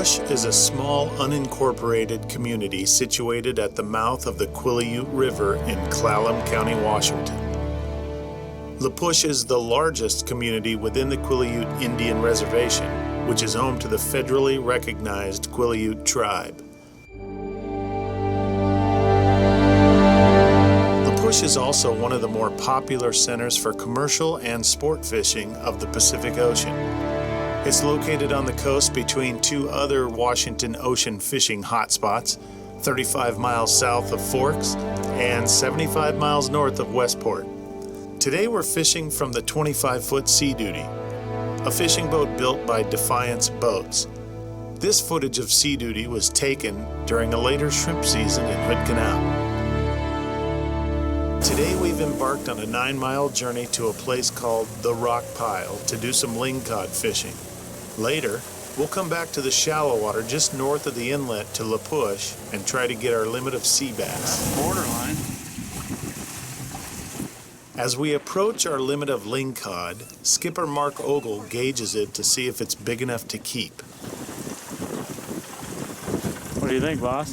Push is a small, unincorporated community situated at the mouth of the Quileute River in Clallam County, Washington. La Push is the largest community within the Quileute Indian Reservation, which is home to the federally recognized Quileute tribe. La Push is also one of the more popular centers for commercial and sport fishing of the Pacific Ocean. It's located on the coast between two other Washington Ocean fishing hotspots, 35 miles south of Forks and 75 miles north of Westport. Today we're fishing from the 25-foot Sea Duty, a fishing boat built by Defiance Boats. This footage of Sea Duty was taken during a later shrimp season in Hood Canal. Today we've embarked on a 9-mile journey to a place called the Rock Pile to do some lingcod fishing. Later, we'll come back to the shallow water just north of the inlet to La Push and try to get our limit of sea bass. Borderline. As we approach our limit of lingcod, skipper Mark Ogle gauges it to see if it's big enough to keep. What do you think, boss?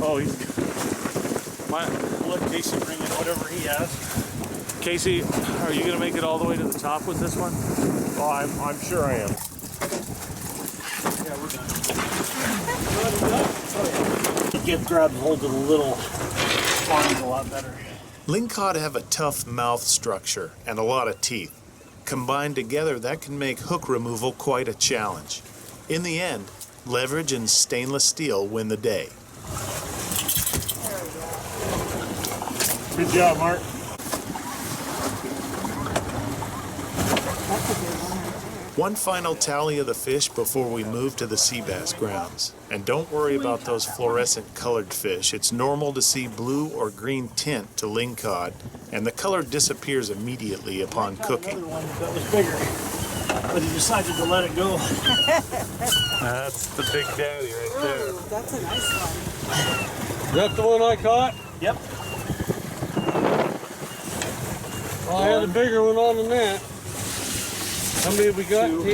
Oh, he's good. I'll let Casey bring in whatever he has. Casey, are you going to make it all the way to the top with this one? Oh, I'm sure I am. Yeah, we're done. You get grab hold of the little lines a lot better. Lingcod have a tough mouth structure and a lot of teeth. Combined together, that can make hook removal quite a challenge. In the end, leverage and stainless steel win the day. Good job, Mark. One final tally of the fish before we move to the sea bass grounds. And don't worry about those fluorescent colored fish. It's normal to see blue or green tint to lingcod, and the color disappears immediately upon cooking. Another one that was bigger, but he decided to let it go. That's the big daddy right there. Ooh, that's a nice one. Is that the one I caught? Yep. Oh, I had a bigger one on the net. How many have we got? 10? 3.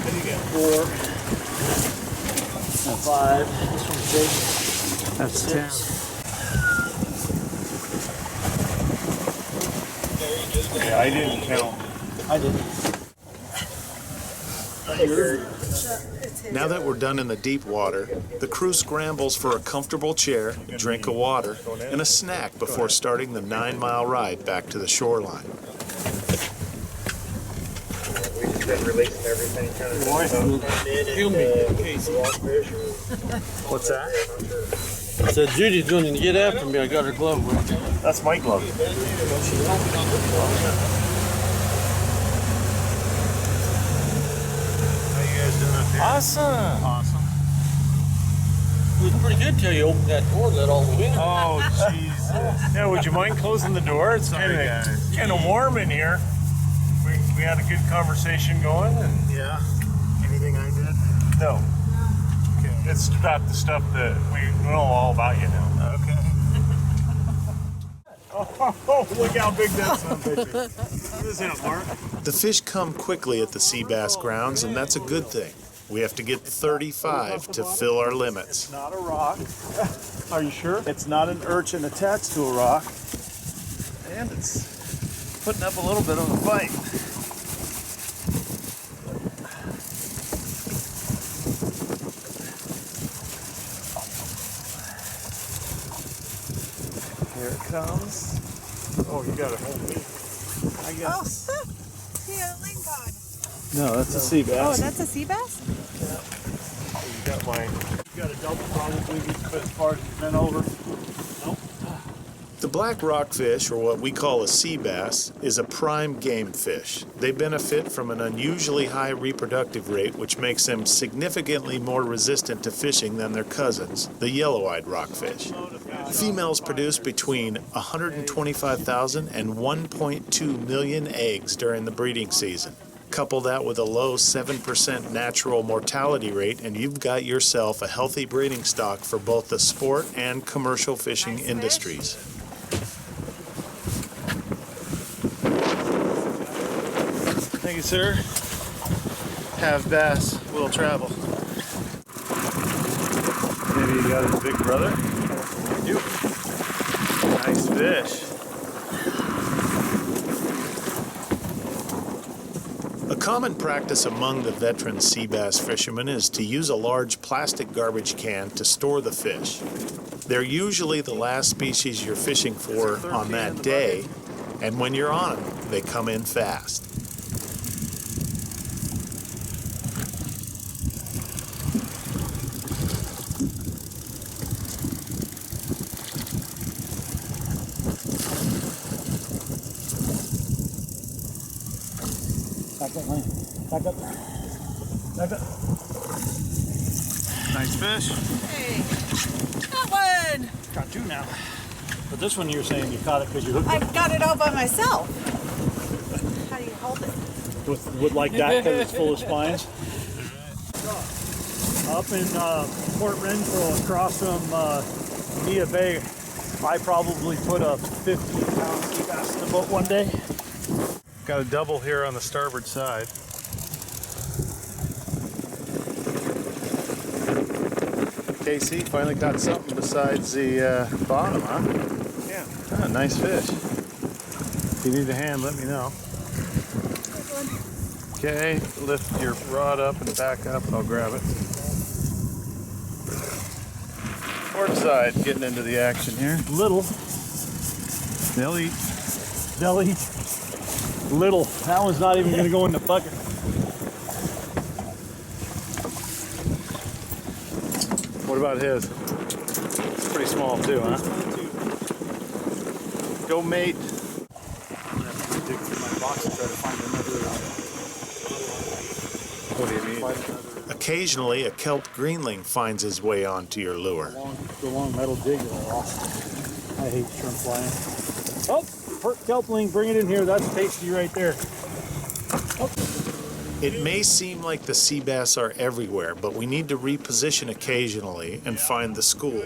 There you go. 4. That's 5. This one's big. That's 10. Yeah, I didn't count. I didn't. Now that we're done in the deep water, the crew scrambles for a comfortable chair, a drink of water, and a snack before starting the 9-mile ride back to the shoreline. We've just been releasing everything kind of. Kill me, Casey. What's that? I said Judy's going to get after me. I got her glove with me. That's my glove. Awesome. It was pretty good till you opened that door and let all the wind. Oh, Jesus. Yeah, would you mind closing the door? It's kind of warm in here. We had a good conversation going. And Yeah. Anything I did? no. Okay. It's about the stuff that we know all about you now. Okay. Oh, look how big that son of a bitch is. What is that, Mark? The fish come quickly at the sea bass grounds, and that's a good thing. We have to get 35 to fill our limits. Not a rock. Are you sure? It's not an urchin attached to a rock. And it's putting up a little bit of a fight. Here it comes. Oh, you got to hold me. I guess. Oh, yeah, Lingcod. No, that's a sea Oh, bass. that's a sea bass? You got mine. You got a double probably as far as it's been over. Nope. The black rockfish, or what we call a sea bass, is a prime game fish. They benefit from an unusually high reproductive rate, which makes them significantly more resistant to fishing than their cousins, the yellow-eyed rockfish. Females produce between 125,000 and 1.2 million eggs during the breeding season. Couple that with a low 7% natural mortality rate, and you've got yourself a healthy breeding stock for both the sport and commercial fishing industries. Thank you, sir. Have bass will travel. Maybe you got his big brother? You. Nice fish. A common practice among the veteran sea bass fishermen is to use a large plastic garbage can to store the fish. They're usually the last species you're fishing for on that day, and when you're on them, they come in fast. Back up. Nice fish. Hey, got one. Got two now. But this one you're saying you caught it because you hooked I got it all by myself. How do you hold it? it with like that because it's full of spines. Up in Port Renfrew across from Nia Bay, I probably put a 15-pound sea bass in the boat one day. Got a double here on the starboard side. Casey finally caught something besides the bottom, huh? Yeah. Ah, nice fish. If you need a hand, let me know. Okay, lift your rod up and back up and I'll grab it. Port side getting into the action here. Little. They'll eat. They'll eat. Little. That one's not even going to go in the bucket. What about his? It's pretty small too, huh? Go mate. I'm going to have to dig through my box and try to find another. What do you mean? Occasionally, a kelp greenling finds his way onto your lure. The long metal jig that I lost. I hate shrimp flying. Oh, perk kelpling, bring it in here. That's tasty right there. Oh. It may seem like the sea bass are everywhere, but we need to reposition occasionally and find the school.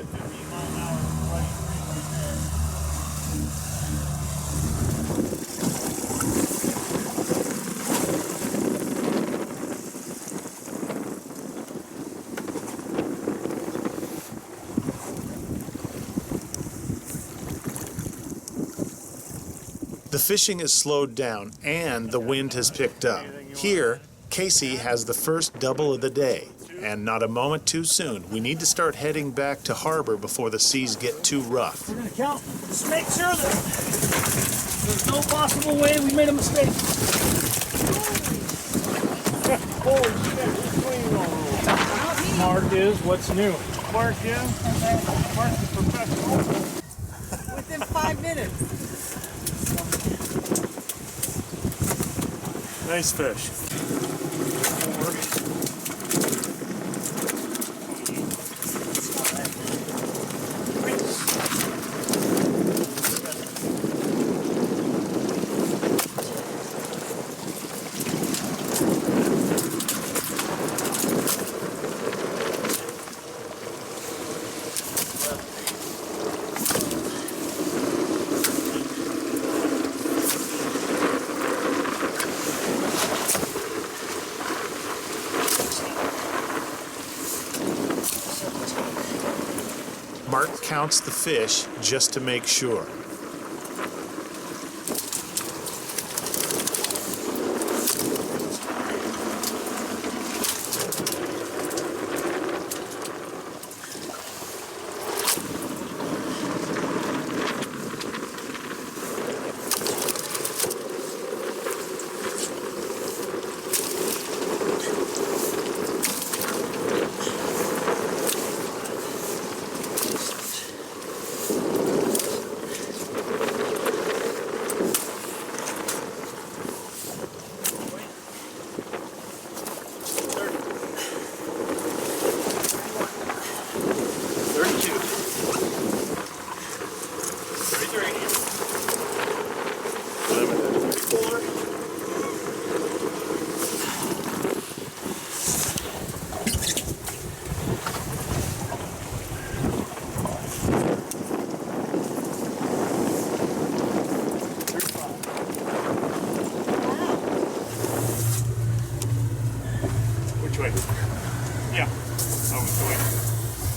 The fishing has slowed down and the wind has picked up. Here, Casey has the first double of the day, and not a moment too soon. We need to start heading back to harbor before the seas get too rough. We're going to count. Just make sure that there's no possible way we made a mistake. Holy shit. Mark is what's new. Mark, yeah? Mark's the professional. Within 5 minutes. Nice fish. Mark counts the fish just to make sure.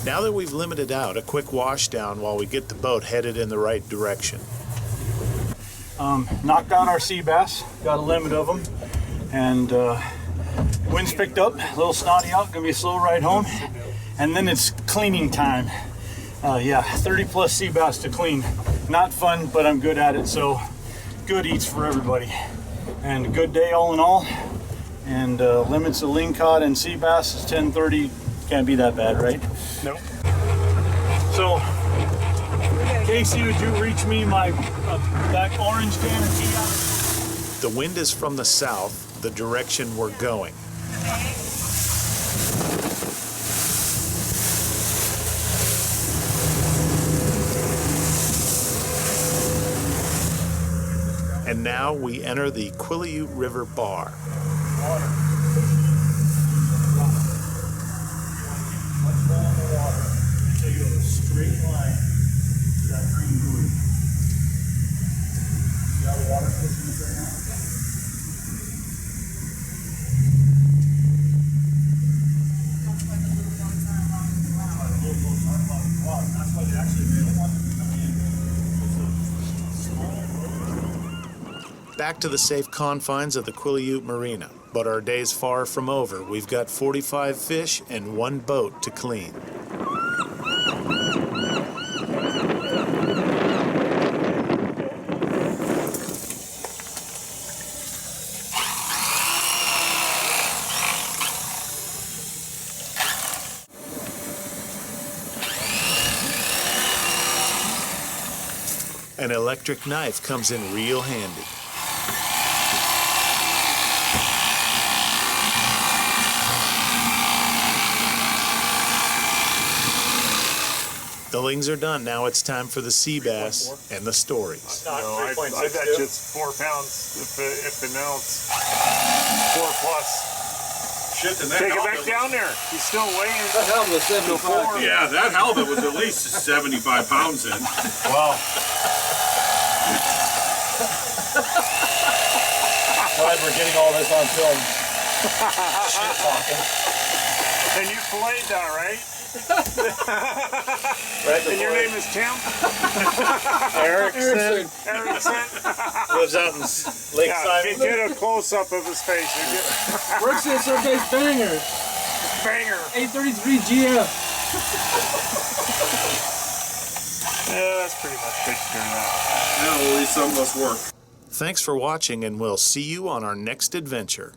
Now that we've limited out, a quick wash down while we get the boat headed in the right direction. Knocked out our sea bass, got a limit of them, and wind's picked up, a little snotty out, gonna be a slow ride home, and then it's cleaning time. 30 plus sea bass to clean. Not fun, but I'm good at it, so good eats for everybody. And a good day all in all, and limits of lingcod and sea bass is 10-30, can't be that bad, right? Nope. So, Casey, would you reach me my that orange can of tea out? The wind is from the south, the direction we're going. And now we enter the Quileute River Bar. Back to the safe confines of the Quileute Marina, but our day's far from over. We've got 45 fish and 1 boat to clean. An electric knife comes in real handy. The lings are done. Now it's time for the sea bass and the stories. No, I bet you it's 4 pounds if it mounts. 4 plus. Shit, and that Take it halibut back down there. He's still weighing. That halibut was 75. Yeah, that halibut was at least 75 pounds in. Wow. Glad we're getting all this on film. Shit talking. And you filleted that, right? Right, And your name is Tim? Erickson. Erickson? Lives out in Lake Yeah, Simon. get a close-up of his face. Works in Surface Banger. Banger. 833 GF. Yeah, that's pretty much taken care of that. Yeah, well, at least some of us work. Thanks for watching, and we'll see you on our next adventure.